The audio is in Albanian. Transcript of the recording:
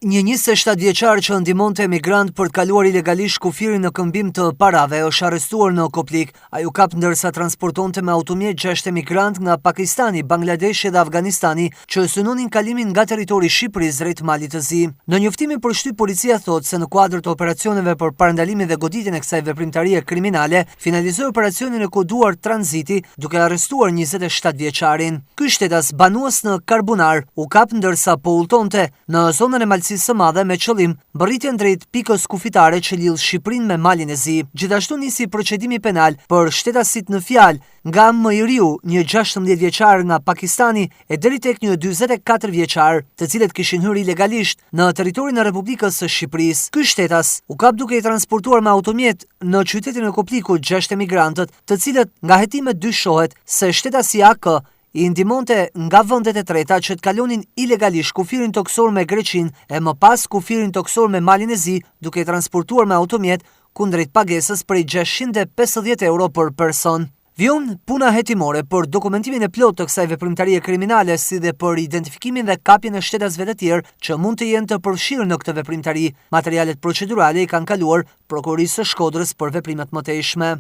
Një 27 vjeçar që ndihmonte emigrant për të kaluar ilegalisht kufirin në këmbim të parave është arrestuar në Koplik. Ai u kap ndërsa transportonte me automjet 6 emigrant nga Pakistani, Bangladeshi dhe Afganistani që synonin kalimin nga territori i Shqipërisë drejt Malit të Zi. Në njoftimin përshtyp policia thotë se në kuadër të operacioneve për parandalimin dhe goditjen e kësaj veprimtarie kriminale, finalizoi operacionin e koduar tranziti duke arrestuar 27 vjeçarin. Ky shtetas banues në Karbunar u kap ndërsa po udhtonte në zonën e së madhe me qëllim bërritjen drejt pikës kufitare që lidh Shqipërinë me Malin e Zi. Gjithashtu nisi procedimi penal për shtetasit në fjalë nga më i riu, një 16 vjeçar nga Pakistani e deri tek një 44 vjeçar, të cilët kishin hyrë ilegalisht në territorin e Republikës së Shqipërisë. Ky shtetas u kap duke i transportuar me automjet në qytetin e Koplikut 6 emigrantët, të cilët nga hetimet dyshohet se shtetasi AK i ndihmonte nga vendet e treta që të kalonin ilegalisht kufirin toksor me Greqinë e më pas kufirin toksor me Malin e Zi, duke i transportuar me automjet kundrejt pagesës prej 650 euro për person. Vion puna hetimore për dokumentimin e plotë të kësaj veprimtarie kriminale, si dhe për identifikimin dhe kapjen e shtetasve të tjerë që mund të jenë të përfshirë në këtë veprimtari. Materialet procedurale i kanë kaluar prokurisë së Shkodrës për veprimet mëtejshme.